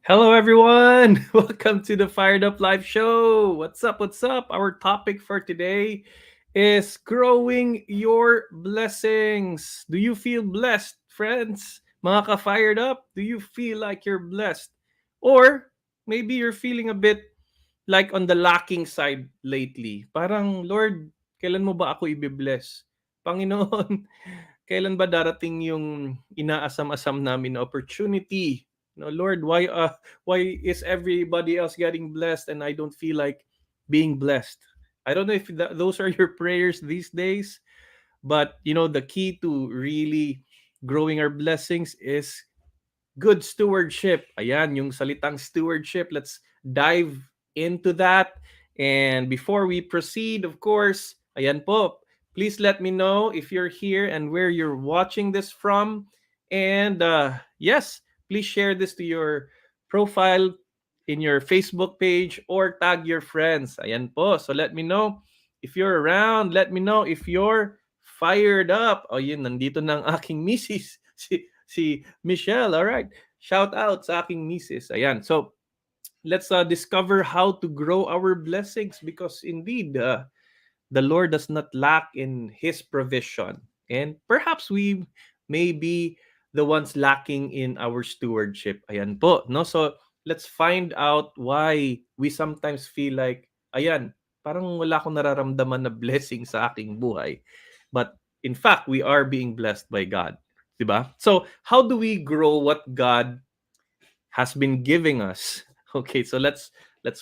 Hello, everyone. Welcome to the Fired Up Live Show. What's up? What's up? Our topic for today is growing your blessings. Do you feel blessed, friends? Mga ka-fired up, do you feel like you're blessed? Or maybe you're feeling a bit like on the lacking side lately. Parang, Lord, kailan mo ba ako i-bless? Panginoon, kailan ba darating yung inaasam-asam namin na opportunity? No, Lord, why is everybody else getting blessed and I don't feel like being blessed? I don't know if those are your prayers these days, but the key to really growing our blessings is good stewardship. Ayan, yung salitang stewardship. Let's dive into that. And before we proceed, of course, ayan po, please let me know if you're here and where you're watching this from. And yes, please share this to your profile in your Facebook page or tag your friends. Ayan po. So let me know if you're around. Let me know if you're fired up. Oh, yun, nandito na ang aking misis. Si Michelle. All right. Shout out sa aking misis. Ayan. So, let's discover how to grow our blessings because indeed, the Lord does not lack in His provision. And perhaps we may be the ones lacking in our stewardship. Ayan po. No? So, let's find out why we sometimes feel like, ayan, parang wala akong nararamdaman na blessing sa aking buhay. But in fact, we are being blessed by God. Diba? So, how do we grow what God has been giving us? Okay, so let's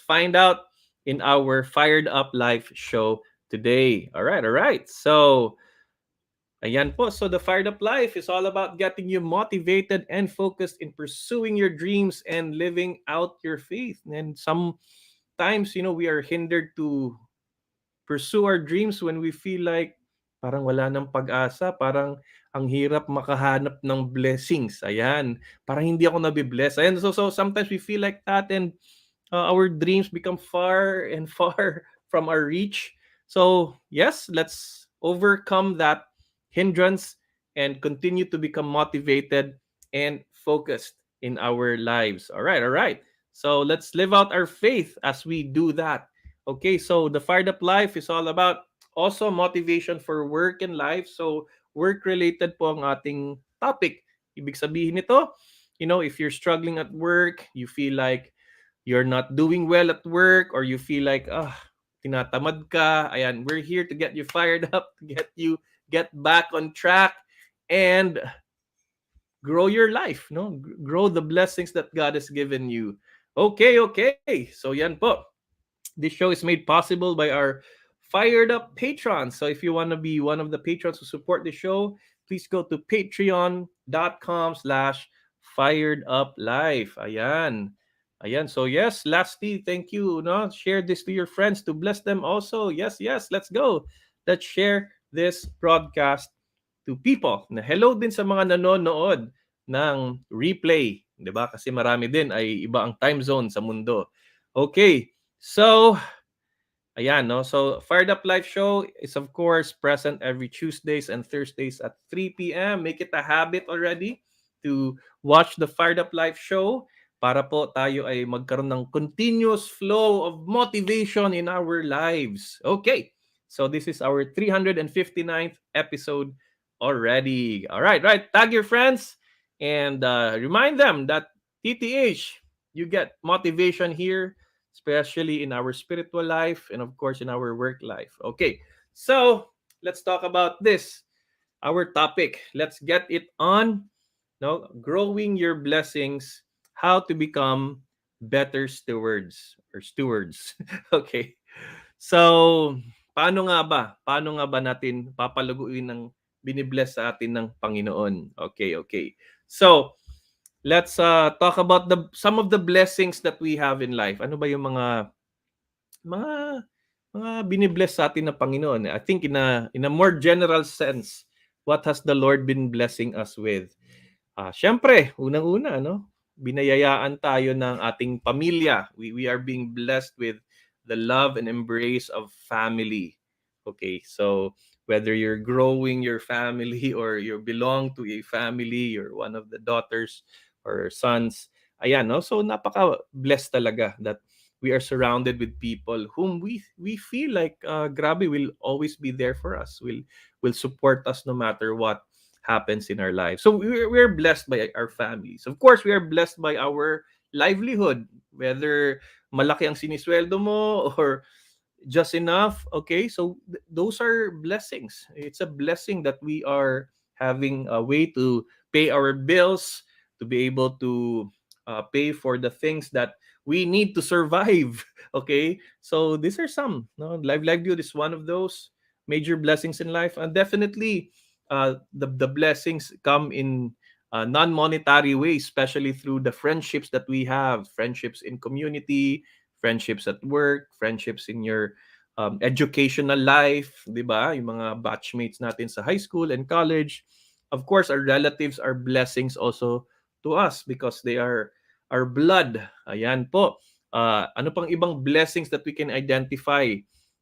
find out in our Fired Up Life show today. All right. So, ayan po. So, the Fired Up Life is all about getting you motivated and focused in pursuing your dreams and living out your faith. And sometimes, we are hindered to pursue our dreams when we feel like parang wala ng pag-asa, parang ang hirap makahanap ng blessings. Ayan, parang hindi ako nabibless. Ayan, so sometimes we feel like that and our dreams become far and far from our reach. So, yes, let's overcome that hindrance and continue to become motivated and focused in our lives. All right. So, let's live out our faith as we do that. Okay, so the Fired Up Life is all about also motivation for work and life. So, work-related po ang ating topic. Ibig sabihin nito, if you're struggling at work, you feel like you're not doing well at work or you feel like tinatamad ka, ayan, we're here to get you fired up, to get back on track and grow your life, no? Grow the blessings that God has given you. Okay. So yan po. This show is made possible by our fired up patrons. So if you want to be one of the patrons who support the show, please go to patreon.com/fired up life. Ayan. So yes, lastly, thank you. No, share this to your friends to bless them also. Yes. Let's go. Let's share this broadcast to people. Na hello din sa mga nanonood ng replay, 'di ba? Kasi marami din ay iba ang time zone sa mundo. Okay. So, ayan, no? So, Fired Up Live Show is of course present every Tuesdays and Thursdays at 3 p.m. Make it a habit already to watch the Fired Up Live Show para po tayo ay magkaroon ng continuous flow of motivation in our lives. Okay. So, this is our 359th episode already. All right. Tag your friends and remind them that TTH, you get motivation here especially in our spiritual life and of course in our work life. Okay, so let's talk about this. Our topic. Let's get it on. No, growing your blessings. How to become better stewards. Okay. So, Paano nga ba natin papalaguin ng binibless sa atin ng Panginoon? Okay. So, let's talk about some of the blessings that we have in life. Ano ba yung mga mga binibless sa atin ng Panginoon? I think in a more general sense, what has the Lord been blessing us with? Syempre, unang-una, no? Binayayaan tayo ng ating pamilya. We are being blessed with the love and embrace of family. Okay, so whether you're growing your family or you belong to a family, you're one of the daughters or sons, Ayan, no? So napaka-blessed talaga that we are surrounded with people whom we feel like grabe will always be there for us, will support us no matter what happens in our lives. So we're blessed by our families. Of course, we are blessed by our livelihood, whether malaki ang sinisweldo mo or just enough. Okay, so those are blessings. It's a blessing that we are having a way to pay our bills, to be able to pay for the things that we need to survive. Okay, so these are some, no, livelihood is one of those major blessings in life. And definitely the blessings come in non-monetary ways, especially through the friendships that we have, friendships in community, friendships at work, friendships in your educational life, 'di ba? Yung mga batchmates natin sa high school and college. Of course, our relatives are blessings also to us because they are our blood. Ayan po. Ano pang ibang blessings that we can identify?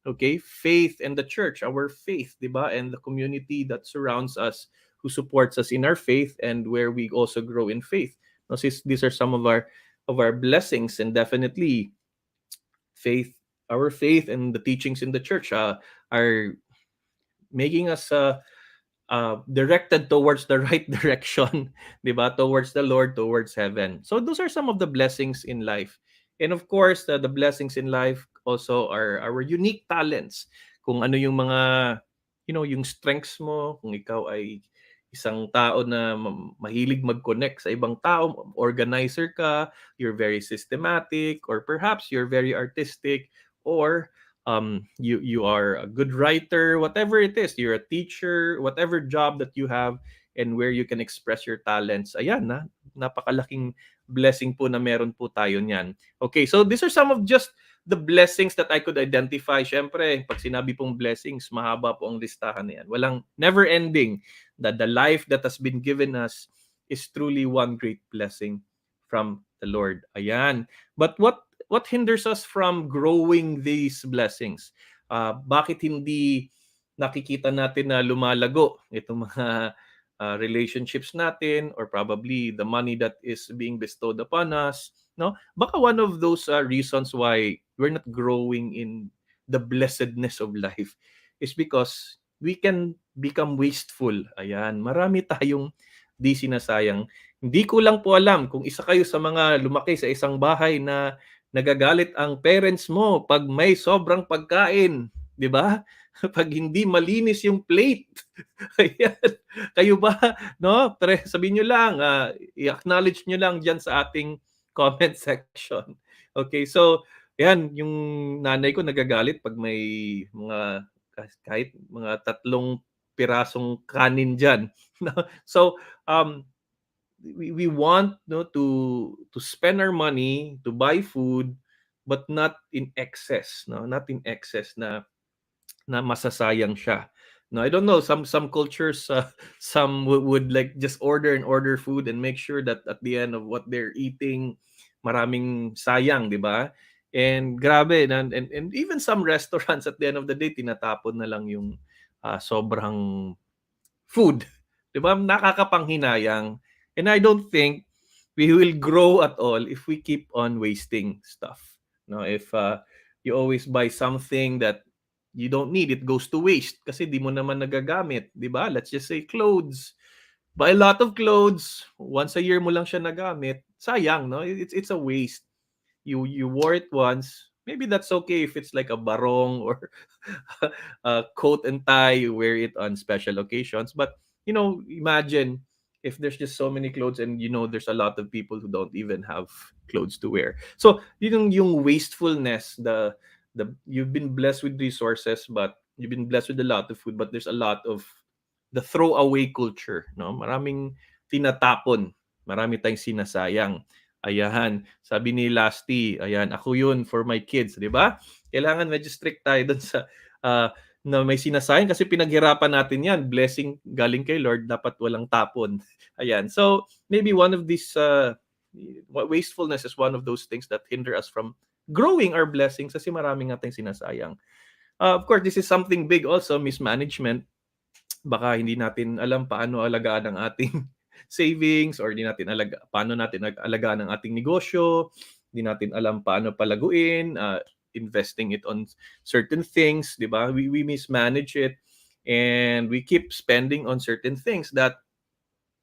Okay, faith and the church, our faith, 'di ba? And the community that surrounds us, who supports us in our faith and where we also grow in faith. No, these are some of our blessings, and definitely faith, our faith and the teachings in the church are making us directed towards the right direction, di ba? Towards the Lord, towards heaven. So those are some of the blessings in life. And of course, the blessings in life also are our unique talents. Kung ano yung mga, yung strengths mo, kung ikaw ay isang tao na mahilig mag-connect sa ibang tao, organizer ka, you're very systematic, or perhaps you're very artistic, or you are a good writer, whatever it is, you're a teacher, whatever job that you have and where you can express your talents. Ayan, napakalaking blessing po na meron po tayo niyan. Okay, so these are some of just the blessings that I could identify. Syempre, pag sinabi pong blessings, mahaba po ang listahan na yan. Walang never ending. That the life that has been given us is truly one great blessing from the Lord. Ayan. But what hinders us from growing these blessings? Bakit hindi nakikita natin na lumalago itong mga relationships natin, or probably the money that is being bestowed upon us? No, baka one of those reasons why we're not growing in the blessedness of life is because we can become wasteful. Ayan, marami tayong di sinasayang. Hindi ko lang po alam kung isa kayo sa mga lumaki sa isang bahay na nagagalit ang parents mo pag may sobrang pagkain, 'di ba? Pag hindi malinis yung plate. Ayan. Kayo ba, no? Sabihin niyo lang, i-acknowledge niyo lang diyan sa ating comment section. Okay, so yan, yung nanay ko nagagalit pag may mga kahit mga 3 pirasong kanin diyan. No? So, we want, no, to spend our money to buy food, but not in excess, no, not in excess na masasayang siya. No, I don't know, some cultures, some would like just order and order food and make sure that at the end of what they're eating, maraming sayang, di ba? And grabe, and even some restaurants at the end of the day tinatapon na lang yung sobrang food. 'Di ba? Nakakapanghinayang. And I don't think we will grow at all if we keep on wasting stuff. No, if you always buy something that you don't need, it goes to waste kasi di mo naman nagagamit, 'di ba? Let's just say clothes. Buy a lot of clothes, once a year mo lang siya nagamit, sayang, no? It's a waste. You wore it once, maybe that's okay if it's like a barong or a coat and tie, you wear it on special occasions. But imagine if there's just so many clothes, and there's a lot of people who don't even have clothes to wear. So yung wastefulness, the you've been blessed with resources, but you've been blessed with a lot of food, but there's a lot of the throwaway culture, no? Maraming tinatapon, marami tayong sinasayang. Ayan, sabi ni Lasty, ayan, ako yun for my kids, di ba? Kailangan medyo strict tayo dun sa na may sinasayang kasi pinaghirapan natin yan. Blessing galing kay Lord, dapat walang tapon. Ayan, so maybe one of these, wastefulness is one of those things that hinder us from growing our blessings kasi marami nga tayong sinasayang. Of course, this is something big also, mismanagement. Baka hindi natin alam paano alagaan ang ating savings, or di natin paano natin alagaan ang ating negosyo, di natin alam paano palaguin, investing it on certain things, di ba? We mismanage it, and we keep spending on certain things that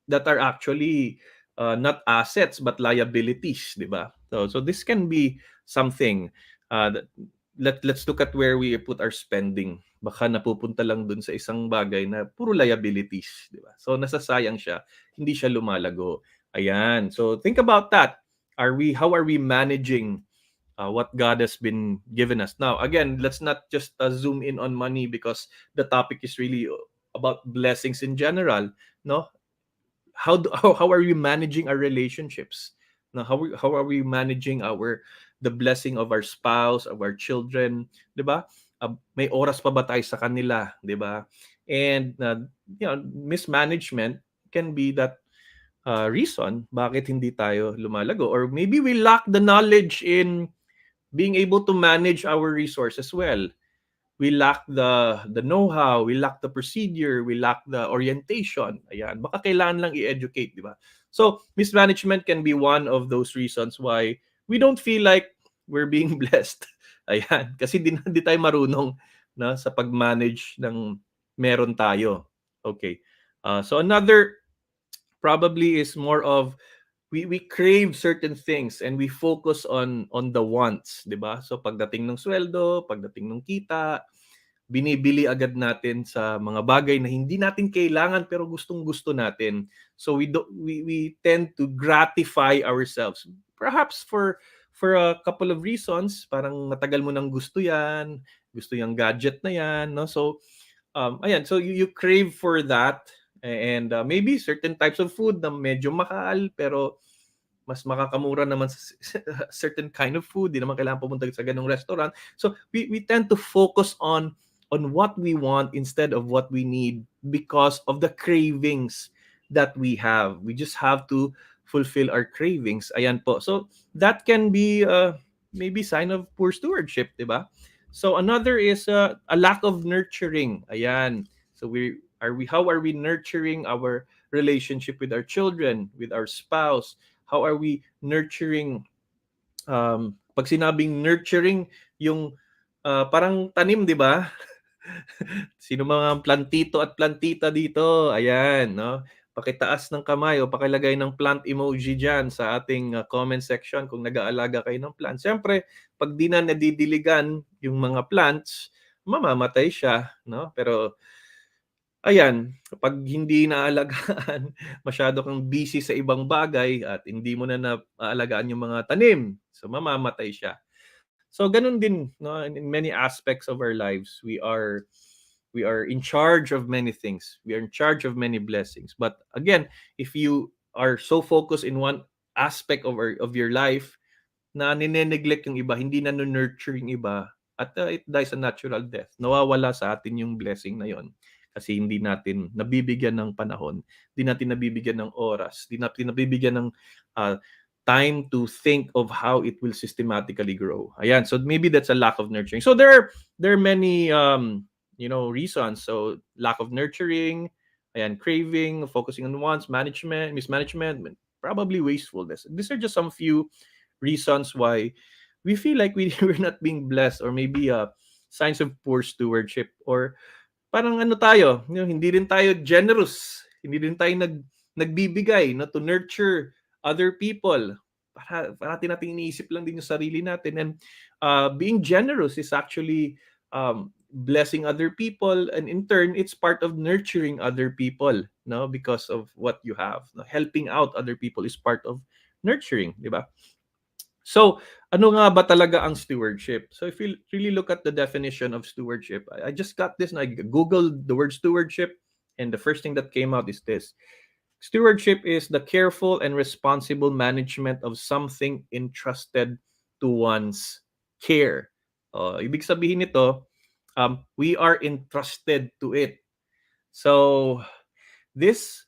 are actually not assets but liabilities, di ba? So this can be something that let's look at where we put our spending. Baka napupunta lang dun sa isang bagay na puro liabilities, di ba? So nasasayang siya, hindi siya lumalago. Ayan. So think about that. How are we managing what God has been given us? Now, again, let's not just zoom in on money, because the topic is really about blessings in general, no? How are we managing our relationships? Now, how are we managing the blessing of our spouse, of our children, 'di ba? May oras pa ba tayo sa kanila, 'di ba? And mismanagement can be that reason bakit hindi tayo lumalago, or maybe we lack the knowledge in being able to manage our resources well. We lack the know-how, we lack the procedure, we lack the orientation. Ayan, baka kailangan lang i-educate, di ba? So, mismanagement can be one of those reasons why we don't feel like we're being blessed. Ayan, kasi di tayo marunong na sa pag-manage ng meron tayo. Okay. So another probably is more of we crave certain things and we focus on the wants, 'di ba? So pagdating ng sweldo, pagdating ng kita, binibili agad natin sa mga bagay na hindi natin kailangan pero gustong-gusto natin. So we tend to gratify ourselves. Perhaps for a couple of reasons, parang matagal mo nang gusto 'yan, gusto yung gadget na 'yan, no? So ayan, so you crave for that, and maybe certain types of food na medyo mahal pero mas makakamura naman sa certain kind of food, di naman kailangan pumunta sa ganung restaurant. So we tend to focus on what we want instead of what we need because of the cravings that we have. We just have to fulfill our cravings. Ayan po. So that can be maybe sign of poor stewardship, di ba? So another is a lack of nurturing. Ayan. So how are we nurturing our relationship with our children, with our spouse? How are we nurturing? Pag sinabing nurturing, yung parang tanim, di ba? Sino mga plantito at plantita dito? Ayan, no? Pakitaas ng kamay o pakilagay ng plant emoji dyan sa ating comment section kung nag-aalaga kayo ng plant. Siyempre, pag di na nadidiligan yung mga plants, mamamatay siya, no? Pero ayan, kapag hindi naalagaan, masyado kang busy sa ibang bagay at hindi mo na naaalagaan yung mga tanim, so mamamatay siya. So ganun din, no, in many aspects of our lives, we are in charge of many things. We are in charge of many blessings. But again, if you are so focused in one aspect of your life na nine-neglect yung iba, hindi na nurture yung iba, at it dies a natural death. Nawawala sa atin yung blessing na yon kasi hindi natin nabibigyan ng panahon, hindi natin nabibigyan ng oras, hindi natin nabibigyan ng uh, time to think of how it will systematically grow. Ayan, so maybe that's a lack of nurturing. So there are many reasons. So lack of nurturing, ayan, craving, focusing on wants, mismanagement, probably wastefulness. These are just some few reasons why we feel like we're not being blessed, or maybe signs of poor stewardship, or parang ano tayo, hindi rin tayo generous, hindi rin tayo nagbibigay no, to nurture other people. Parati natin iniisip lang din yung sarili natin, and being generous is actually blessing other people, and in turn it's part of nurturing other people, no, because of what you have, no? Helping out other people is part of nurturing, di ba? So, ano nga ba talaga ang stewardship? So, if you really look at the definition of stewardship, I just got this, and I Googled the word stewardship, and the first thing that came out is this. Stewardship is the careful and responsible management of something entrusted to one's care. Ibig sabihin nito, we are entrusted to it. So, this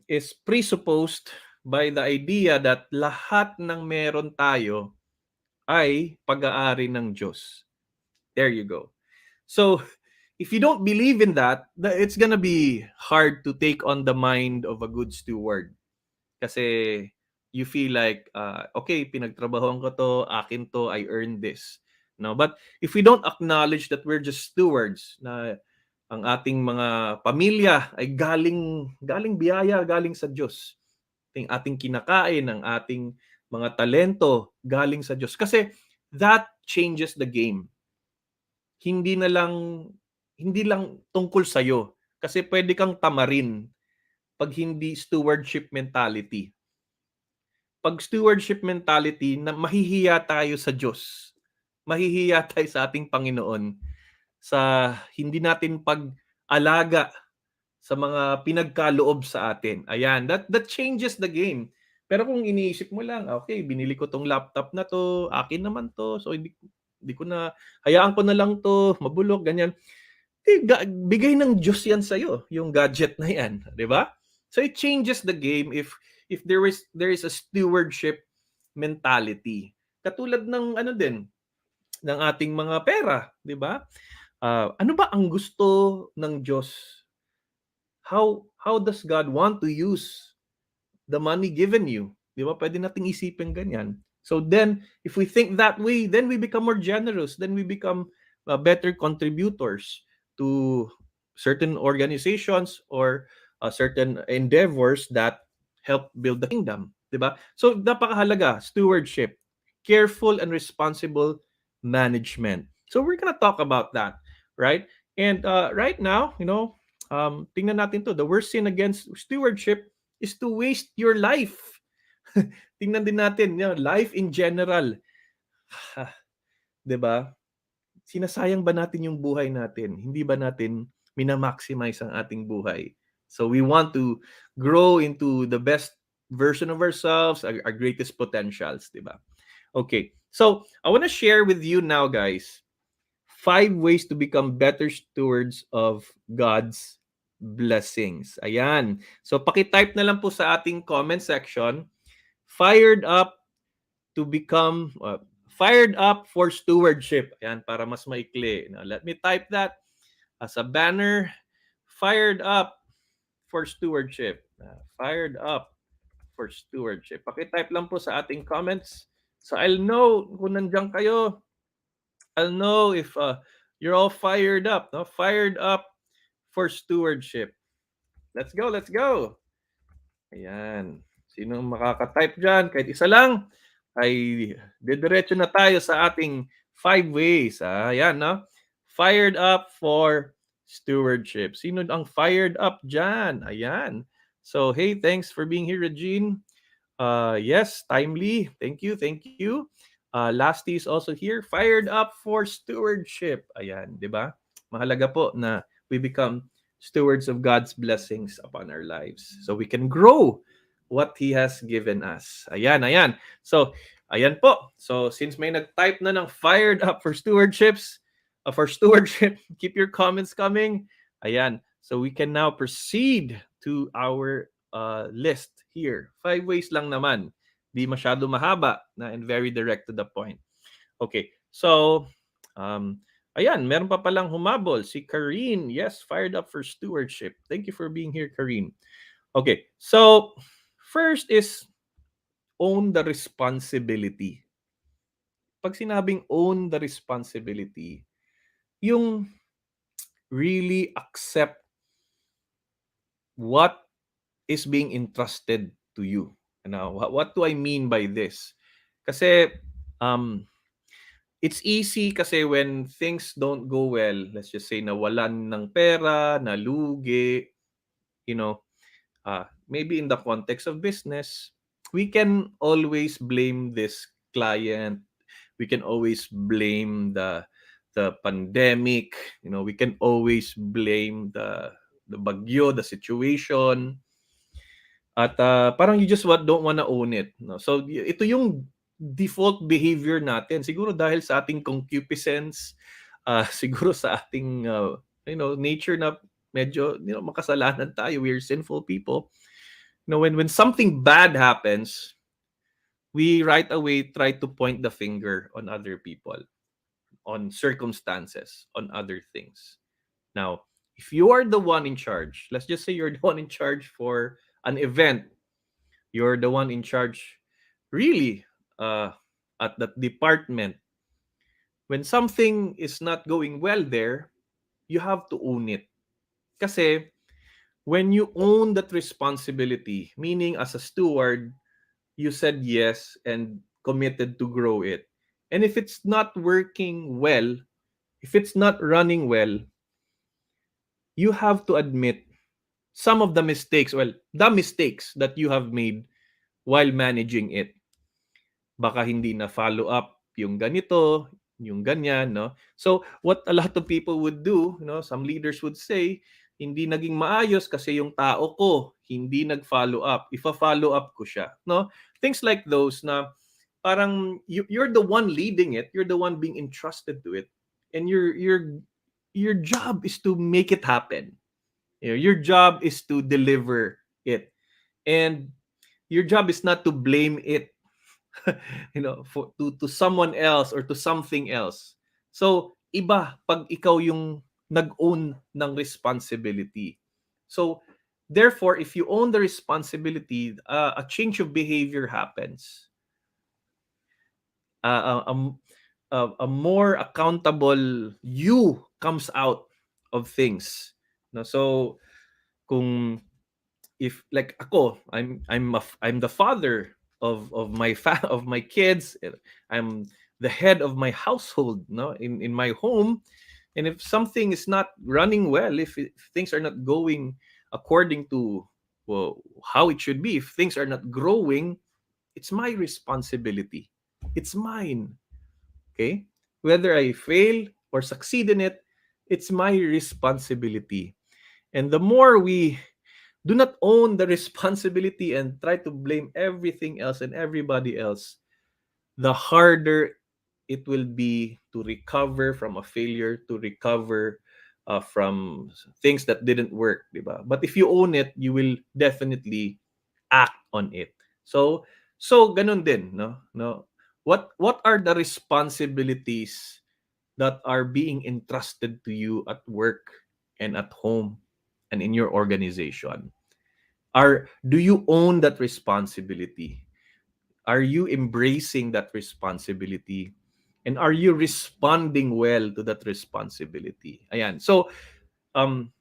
is presupposed by the idea that lahat ng meron tayo ay pag-aari ng Diyos. There you go. So, if you don't believe in that, it's gonna be hard to take on the mind of a good steward. Kasi you feel like, okay, pinagtrabahoan ko to, akin to, I earned this. No, but if we don't acknowledge that we're just stewards, na ang ating mga pamilya ay galing biyaya, galing sa Diyos. Ating kinakain, ang ating mga talento galing sa Diyos. Kasi that changes the game. Hindi na lang hindi lang tungkol sa iyo. Kasi pwede kang tamarin pag hindi stewardship mentality. Pag stewardship mentality, na mahihiya tayo sa Diyos. Mahihiya tayo sa ating Panginoon sa hindi natin pag-alaga sa mga pinagkaloob sa atin. Ayan, that changes the game. Pero kung iniisip mo lang, okay, binili ko tong laptop na to, akin naman to, so hindi ko na, hayaan ko na lang to, mabulok, ganyan. Bigay ng Diyos yan sa'yo, yung gadget na yan, di ba? So it changes the game if there is a stewardship mentality. Katulad ng ano din, ng ating mga pera, di ba? Ano ba ang gusto ng Diyos? How does God want to use the money given you? Di ba? Pwede nating isipin ganyan. So then, if we think that way, then we become more generous. Then we become better contributors to certain organizations or certain endeavors that help build the kingdom. Di ba? So, napakahalaga, stewardship, careful and responsible management. So, we're gonna talk about that, right? And right now, tingnan natin to. The worst sin against stewardship is to waste your life. Tingnan din natin, life in general. 'Di ba? Sinasayang ba natin yung buhay natin? Hindi ba natin minamaximize ang ating buhay? So we want to grow into the best version of ourselves, our greatest potentials, 'di ba? Okay. So, I want to share with you now, guys, 5 ways to become better stewards of God's blessings. Ayan. So, paki-type na lang po sa ating comment section, fired up to become, fired up for stewardship. Ayan, para mas maikli. Now, let me type that as a banner. Fired up for stewardship. Fired up for stewardship. Paki-type lang po sa ating comments. So, I'll know kung nandiyan kayo. I'll know if you're all fired up. No? Fired up for stewardship. Let's go, let's go. Ayan. Sino makaka-type dyan? Kahit isa lang, ay didiretso na tayo sa ating 5 ways. Ayan, no? Fired up for stewardship. Sino ang fired up dyan? Ayan. So, hey, thanks for being here, Regine. Yes, timely. Thank you, thank you. Lasty is also here. Fired up for stewardship. Ayan, di ba? Mahalaga po na we become stewards of God's blessings upon our lives. So we can grow what He has given us. Ayan, ayan. So, ayan po. So, since may nag-type na ng fired up for stewardships, for stewardship, keep your comments coming. Ayan. So, we can now proceed to our list here. 5 ways lang naman. Di masyado mahaba na and very direct to the point. Okay. So, ayan, meron pa palang humabol. Si Karine. Yes, fired up for stewardship. Thank you for being here, Karine. Okay. So, first is own the responsibility. Pag sinabing own the responsibility, yung really accept what is being entrusted to you. Now, what do I mean by this? Kasi it's easy kasi when things don't go well, let's just say nawalan ng pera, nalugi, you know, maybe in the context of business, we can always blame this client. We can always blame the pandemic. We can always blame the bagyo, the situation. At parang you just don't wanna own it. No? So ito yung default behavior natin. Siguro dahil sa ating concupiscence, siguro sa ating nature na medyo makasalanan tayo. We're sinful people. When something bad happens, we right away try to point the finger on other people, on circumstances, on other things. Now, if you are the one in charge, let's just say you're the one in charge for an event, you're the one in charge really uh, at that department. When something is not going well there, you have to own it. Kasi when you own that responsibility, meaning as a steward, you said yes and committed to grow it. And if it's not working well, if it's not running well, you have to admit some of the mistakes, well, the mistakes that you have made while managing it. Baka hindi na follow up yung ganito, yung ganyan, no? So, what a lot of people would do, some leaders would say, hindi naging maayos kasi yung tao ko hindi nag-follow up. Ifa-follow up ko siya, no? Things like those na parang you're the one leading it, you're the one being entrusted to it, and your job is to make it happen. Your job is to deliver it. And your job is not to blame it for to someone else or to something else. So iba pag ikaw yung nag-own ng responsibility. So therefore, if you own the responsibility, a change of behavior happens. A more accountable you comes out of things. No, so kung if like ako, I'm the father of my of my kids. I'm the head of my household, no, in my home. And if something is not running well, if things are not going according to, well, how it should be, if things are not growing, it's my responsibility. It's mine. Okay, whether I fail or succeed in it, it's my responsibility. And the more we do not own the responsibility and try to blame everything else and everybody else, the harder it will be to recover from a failure, to recover from things that didn't work, diba? But if you own it, you will definitely act on it. So ganun din, no. What are the responsibilities that are being entrusted to you at work and at home and in your organization? Do you own that responsibility? Are you embracing that responsibility? And are you responding well to that responsibility? Ayan. So, um,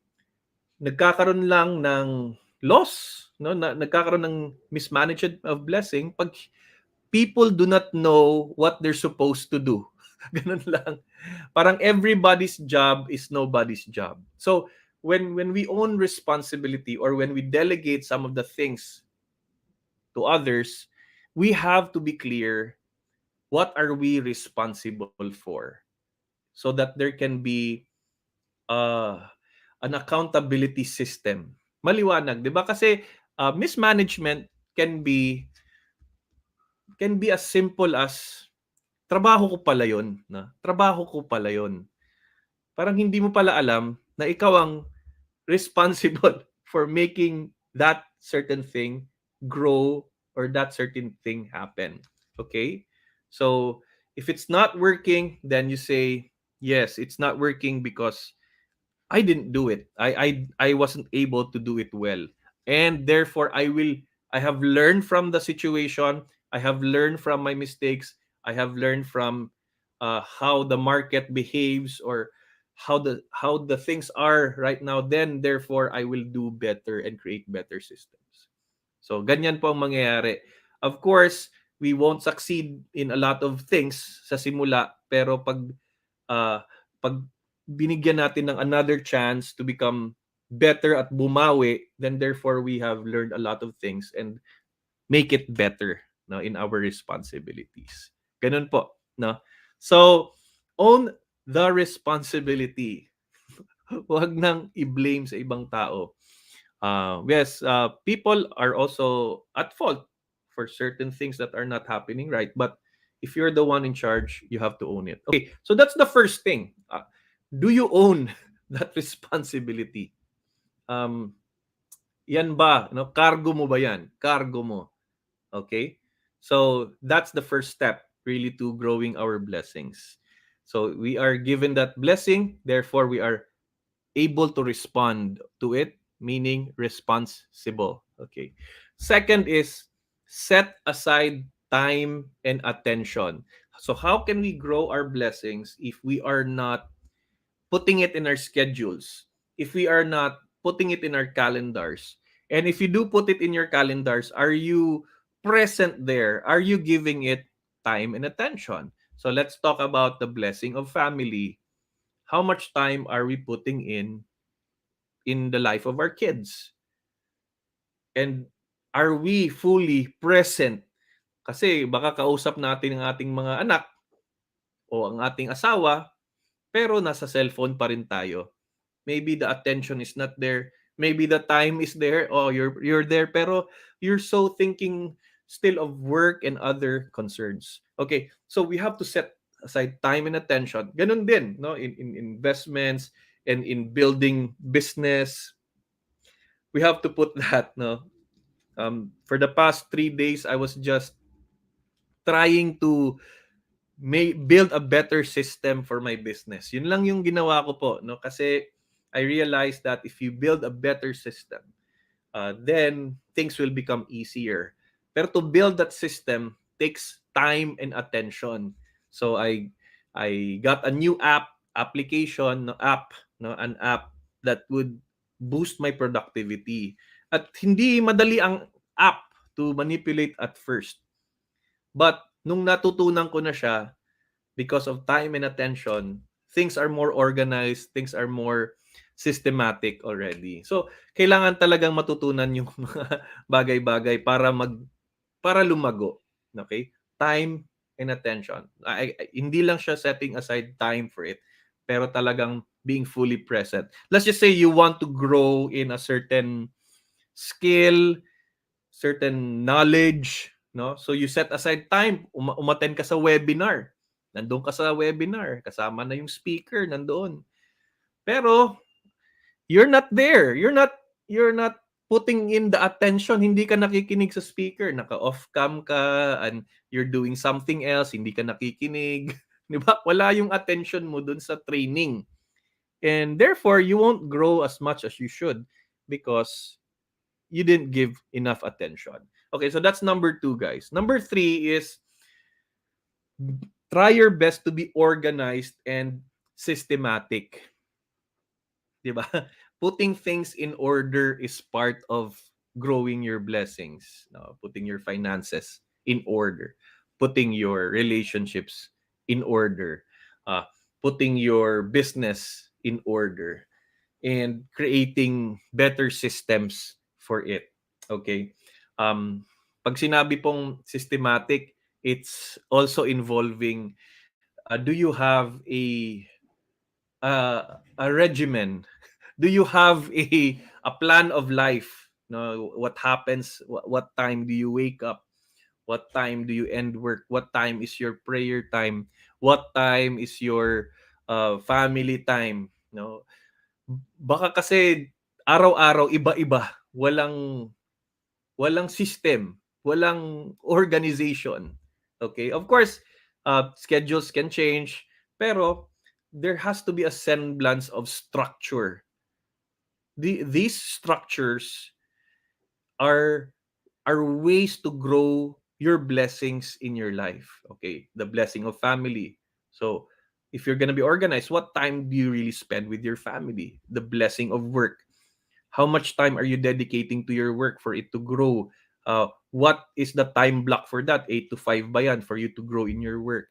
nagkakaroon lang ng loss, no? Nagkakaroon ng mismanagement of blessing pag people do not know what they're supposed to do. Ganun lang. Parang everybody's job is nobody's job. So, when we own responsibility or when we delegate some of the things to others, we have to be clear what are we responsible for so that there can be uh, an accountability system. Maliwanag, 'di ba? Kasi mismanagement can be as simple as trabaho ko pala 'yon, na. Trabaho ko pala 'yon. Parang hindi mo pala alam na ikaw ang responsible for making that certain thing grow or that certain thing happen. Okay? So, if it's not working, then you say, yes, it's not working because I didn't do it. I wasn't able to do it well. And therefore I have learned from the situation. I have learned from my mistakes. I have learned from how the market behaves or how the things are right now. Then therefore I will do better and create better systems. So ganyan po ang mangyayari. Of course, we won't succeed in a lot of things sa simula, pero uh, pag binigyan natin ng another chance to become better at bumawi, then therefore we have learned a lot of things and make it better, no, in our responsibilities. Ganun po, no? So, own the responsibility. Huwag nang i-blame sa ibang tao. Yes, people are also at fault for certain things that are not happening, right? But if you're the one in charge, you have to own it. Okay, so that's the first thing. Do you own that responsibility? Yan ba? No? Cargo mo ba yan? Cargo mo. Okay? So that's the first step really to growing our blessings. So we are given that blessing, therefore we are able to respond to it, meaning responsible. Okay. Second is set aside time and attention. So how can we grow our blessings if we are not putting it in our schedules, if we are not putting it in our calendars? And if you do put it in your calendars, are you present there? Are you giving it time and attention? So let's talk about the blessing of family. How much time are we putting in the life of our kids? And are we fully present? Kasi baka kausap natin ang ating mga anak o ang ating asawa, pero nasa cellphone pa rin tayo. Maybe the attention is not there. Maybe the time is there. Oh, you're there, pero you're so thinking still of work and other concerns. Okay, so we have to set aside time and attention. Ganun din, no, in investments and in building business. We have to put that, no. For the past 3 days, I was just trying to build a better system for my business. Yun lang yung ginawa ko po, no? Kasi I realized that if you build a better system, then things will become easier. Pero to build that system takes time and attention. So I got a new application, no, an app that would boost my productivity. At hindi madali ang app to manipulate at first. But nung natutunan ko na siya, because of time and attention, things are more organized, things are more systematic already. So, kailangan talagang matutunan yung mga bagay-bagay para lumago. Okay? Time and attention. Hindi lang siya setting aside time for it, pero talagang being fully present. Let's just say you want to grow in a certain skill, certain knowledge, no? So you set aside time, umattend ka sa webinar. Nandoon ka sa webinar, kasama na yung speaker nandoon. Pero you're not there. You're not putting in the attention, hindi ka nakikinig sa speaker, naka-off cam ka and you're doing something else, hindi ka nakikinig, 'di ba? Wala yung attention mo dun sa training. And therefore, you won't grow as much as you should because you didn't give enough attention. Okay, so that's number 2, guys. Number 3 is try your best to be organized and systematic. 'Di ba? Putting things in order is part of growing your blessings. No? Putting your finances in order, putting your relationships in order, uh, putting your business in order, and creating better systems for it. Okay? Pag sinabi pong systematic, it's also involving, do you have a regimen? Do you have a plan of life? No, what happens? What time do you wake up? What time do you end work? What time is your prayer time? What time is your family time? No, baka kasi araw-araw iba-iba, walang system, walang organization. Okay? Of course, schedules can change, pero there has to be a semblance of structure. These structures are ways to grow your blessings in your life. Okay? The blessing of family. So, if you're going to be organized, what time do you really spend with your family? The blessing of work. How much time are you dedicating to your work for it to grow? What is the time block for that? 8 to 5 ba yan for you to grow in your work?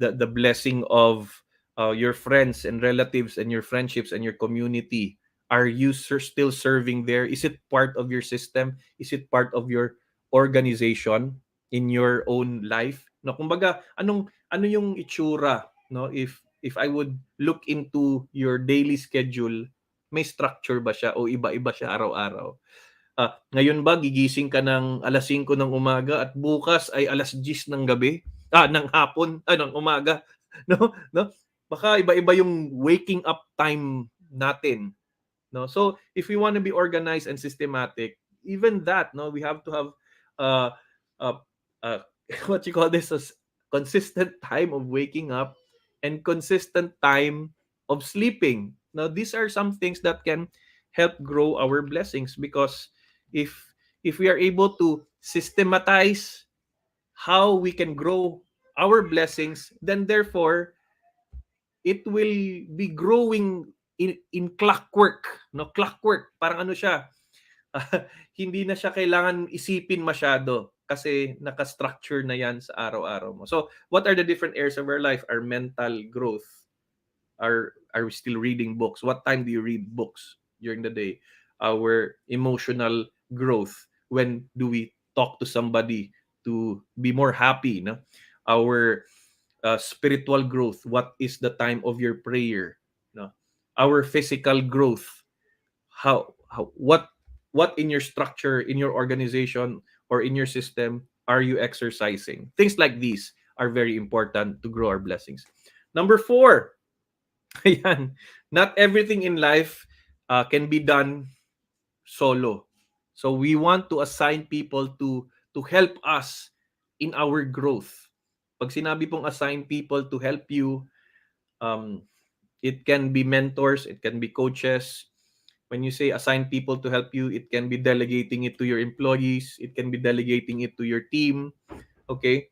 The blessing of your friends and relatives and your friendships and your community. Are you still serving there? Is it part of your system? Is it part of your organization in your own life? No, kumbaga, ano yung itsura, no? If I would look into your daily schedule, may structure ba siya o iba-iba siya araw-araw? Ngayon ba gigising ka ng 5:00 ng umaga at bukas ay 10:00 ng gabi? Ng hapon, ng umaga, no? No? Baka iba-iba yung waking up time natin, no? So if we want to be organized and systematic, even that, no, we have to have uh uh, uh what you call this as consistent time of waking up and consistent time of sleeping. Now, these are some things that can help grow our blessings, because if we are able to systematize how we can grow our blessings, then therefore it will be growing in clockwork, no? Clockwork, parang ano siya, hindi na siya kailangan isipin masyado kasi naka-structure na yan sa araw-araw mo. So, what are the different areas of our life? Our mental growth. Are we still reading books? What time do you read books during the day? Our emotional growth. When do we talk to somebody to be more happy? No? Our spiritual growth. What is the time of your prayer? No? Our physical growth. What in your structure, in your organization, or in your system are you exercising? Things like these are very important to grow our blessings. Number 4, ayan, not everything in life can be done solo. So we want to assign people to help us in our growth. Pag sinabi pong assign people to help you, um, it can be mentors, it can be coaches. When you say assign people to help you, it can be delegating it to your employees, it can be delegating it to your team, okay?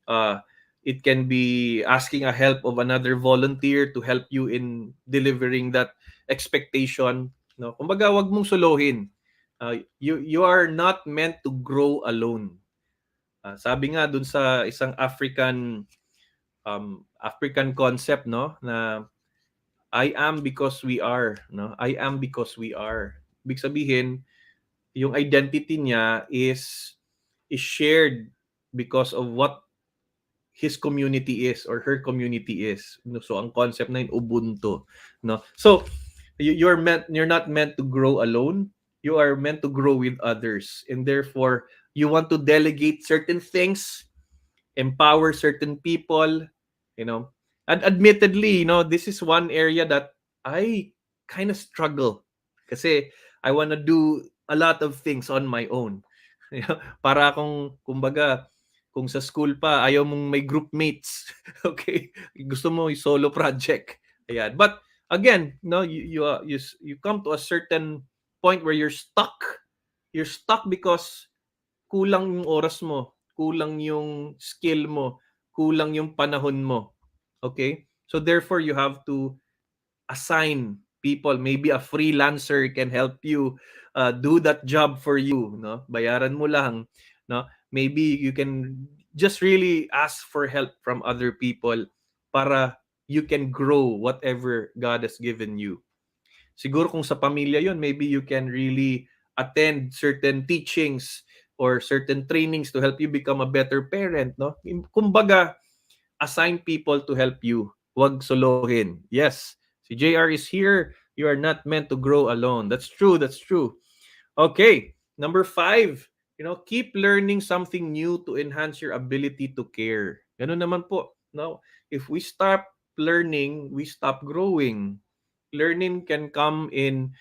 Uh, it can be asking a help of another volunteer to help you in delivering that expectation. No, kumbaga, wag mong solohin. You are not meant to grow alone. Sabi nga dun sa isang African concept, no, na I am because we are, no? I am because we are. Ibig sabihin, yung identity niya is shared because of what his community is or her community is. So ang concept na yun, ubuntu, no? So you're not meant to grow alone. You are meant to grow with others, and therefore you want to delegate certain things, empower certain people, you know. And admittedly, this is one area that I kind of struggle, kasi I want to do a lot of things on my own. Para akong, kumbaga, kung sa school pa, ayaw mong may group mates. Okay? Gusto mo yung solo project. Ayan. But again, you come to a certain point where you're stuck. You're stuck because kulang yung oras mo, kulang yung skill mo, kulang yung panahon mo. Okay? So therefore, you have to assign people. Maybe a freelancer can help you do that job for you. No? Bayaran mo lang. No? Maybe you can just really ask for help from other people para you can grow whatever God has given you. Siguro kung sa pamilya yon, maybe you can really attend certain teachings or certain trainings to help you become a better parent, no? Kumbaga, assign people to help you. Huwag solohin. Yes, si JR is here. You are not meant to grow alone. That's true. That's true. Okay. Number 5, keep learning something new to enhance your ability to care. Ganun naman po. No? If we stop learning, we stop growing. Learning can come in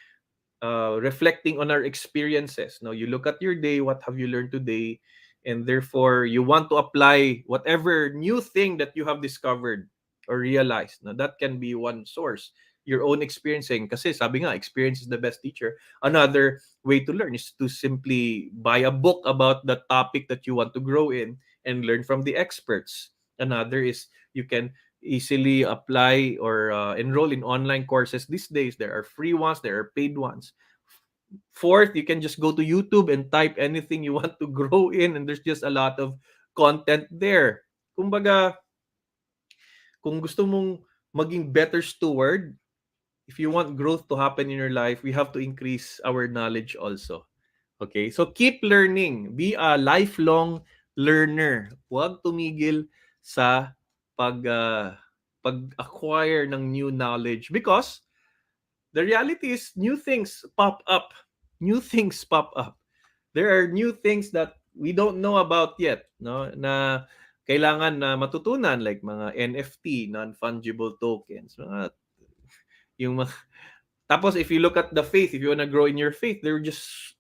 reflecting on our experiences. Now, you look at your day, what have you learned today? And therefore, you want to apply whatever new thing that you have discovered or realized. Now, that can be one source. Your own experiencing. Kasi sabi nga, experience is the best teacher. Another way to learn is to simply buy a book about the topic that you want to grow in and learn from the experts. Another is you can easily apply or enroll in online courses these days. There are free ones, there are paid ones. Fourth, you can just go to YouTube and type anything you want to grow in, and there's just a lot of content there. Kumbaga, kung gusto mong maging better steward, if you want growth to happen in your life, we have to increase our knowledge also. Okay? So keep learning. Be a lifelong learner. Huwag tumigil sa pag-acquire ng new knowledge, because the reality is new things pop up. New things pop up. There are new things that we don't know about yet, no? Na kailangan na matutunan, like mga NFT, non-fungible tokens, mga yung mga. Tapos if you look at the faith, if you want to grow in your faith, they're just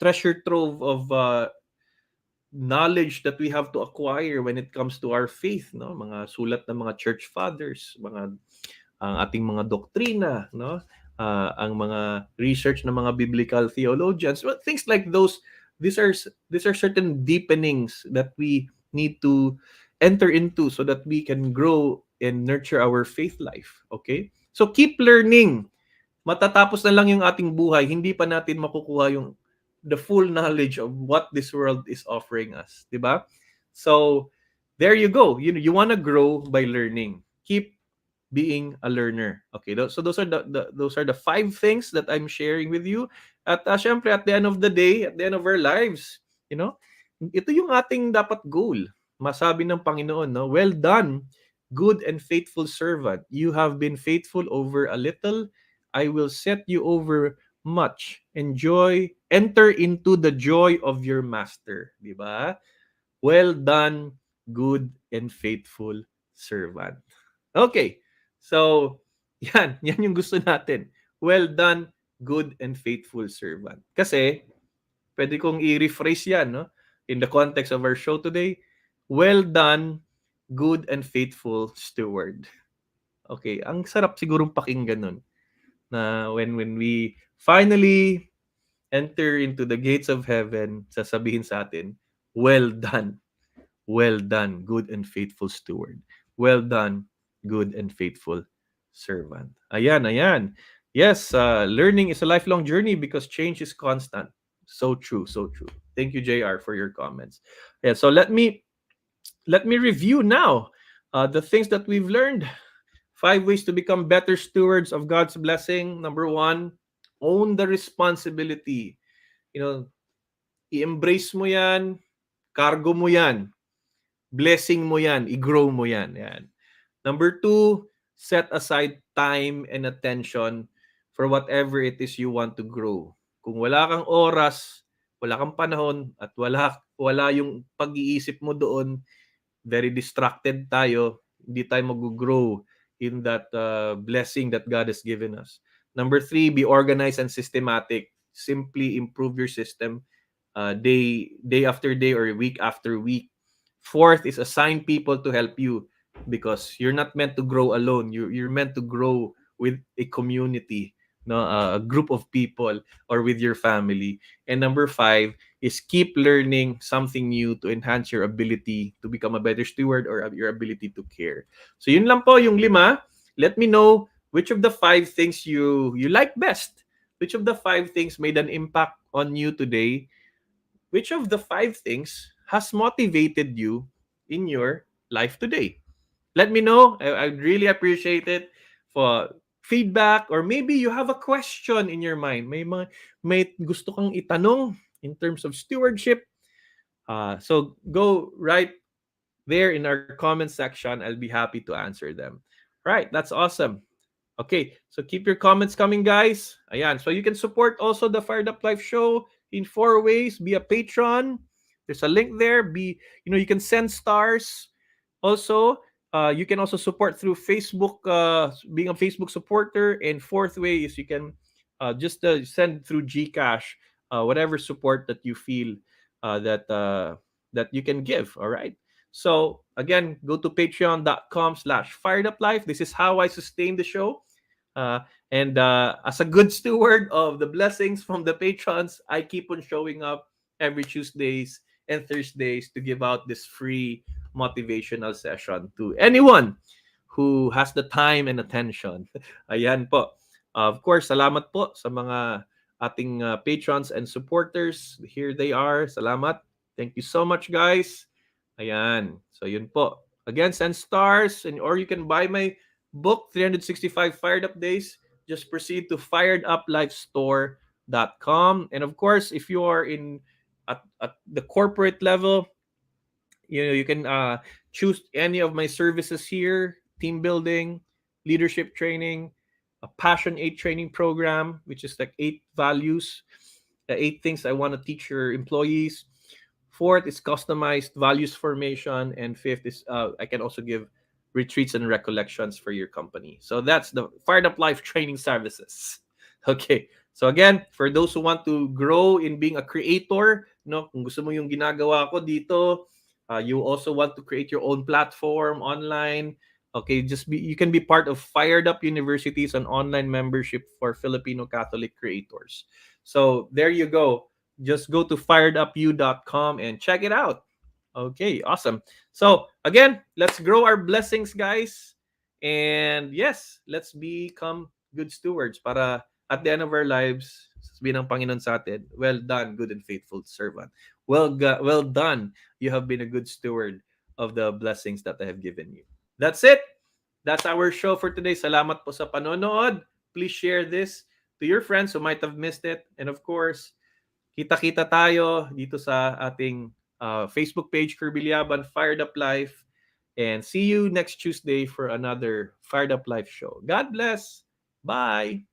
treasure trove of knowledge that we have to acquire when it comes to our faith, no? Mga sulat ng mga church fathers, mga ang ating mga doktrina, no? Ang mga research ng mga biblical theologians, well, things like those. These are certain deepenings that we need to enter into so that we can grow and nurture our faith life. Okay? So keep learning. Matatapos na lang yung ating buhay, hindi pa natin makukuha yung the full knowledge of what this world is offering us, 'di ba? So there you go. You want to grow by learning. Keep being a learner. Okay, so those are the five things that I'm sharing with you. At syempre at the end of the day, at the end of our lives, you know, ito yung ating dapat goal. Masabi ng Panginoon, no? Well done, good and faithful servant. You have been faithful over a little, I will set you over much. Enter into the joy of your master, di ba? Well done, good and faithful servant. Okay. So, yan yung gusto natin. Well done, good and faithful servant. Kasi, pwede kong i-rephrase yan, no? In the context of our show today, well done, good and faithful steward. Okay, ang sarap sigurong pakinggan nun na when we finally enter into the gates of heaven, sasabihin sa atin, well done, good and faithful steward. Well done, good and faithful servant. Ayan, ayan. Yes, learning is a lifelong journey because change is constant. So true, so true. Thank you, JR, for your comments. Yeah, so let me review now the things that we've learned. 5 ways to become better stewards of God's blessing. Number 1, own the responsibility. You know, i-embrace mo yan, cargo mo yan, blessing mo yan, i-grow mo yan. Yan. Number 2, set aside time and attention for whatever it is you want to grow. Kung wala kang oras, wala kang panahon, at wala yung pag-iisip mo doon, very distracted tayo, hindi tayo mag-grow in that blessing that God has given us. Number 3, be organized and systematic. Simply improve your system day after day or week after week. Fourth is assign people to help you because you're not meant to grow alone. You're meant to grow with a community, no, a group of people or with your family. And number 5 is keep learning something new to enhance your ability to become a better steward or your ability to care. So yun lang po yung 5. Let me know which of the 5 things you like best. Which of the 5 things made an impact on you today? Which of the 5 things has motivated you in your life today? Let me know. I'd really appreciate it for feedback, or maybe you have a question in your mind. May gusto kang itanong in terms of stewardship. So go right there in our comment section. I'll be happy to answer them. Right, that's awesome. Okay, so keep your comments coming, guys. Ayan, so you can support also the Fired Up Life show in 4 ways. Be a patron. There's a link there. You can send stars. Also, you can also support through Facebook, being a Facebook supporter. And fourth way is you can just send through GCash, whatever support that you feel that you can give. All right. So again, go to patreon.com/fireduplife. This is how I sustain the show. And as a good steward of the blessings from the patrons, I keep on showing up every Tuesdays and Thursdays to give out this free motivational session to anyone who has the time and attention. Ayan po. Of course, salamat po sa mga ating patrons and supporters. Here they are. Salamat. Thank you so much, guys. Ayan. So yun po. Again, send stars or you can buy my book, 365 Fired Up Days. Just proceed to fireduplifestore.com. And of course, if you are at the corporate level, you can choose any of my services here: team building, leadership training, a Passion 8 training program, which is like 8 values, 8 things I want to teach your employees. Fourth is customized values formation. And fifth is I can also give retreats and recollections for your company. So that's the Fired Up Life training services. Okay. So again, for those who want to grow in being a creator, kung gusto mo yung ginagawa ko dito, you also want to create your own platform online, Okay, you can be part of Fired Up University's an online membership for Filipino Catholic creators. So there you go. Just go to firedupu.com and check it out. Okay, awesome. So again, let's grow our blessings, guys. And yes, let's become good stewards para at the end of our lives, sabihin ng Panginoon sa atin, well done, good and faithful servant. Well done. You have been a good steward of the blessings that I have given you. That's it. That's our show for today. Salamat po sa panonood. Please share this to your friends who might have missed it. And of course, kita-kita tayo dito sa ating Facebook page, Kirby Fired Up Life. And see you next Tuesday for another Fired Up Life show. God bless. Bye.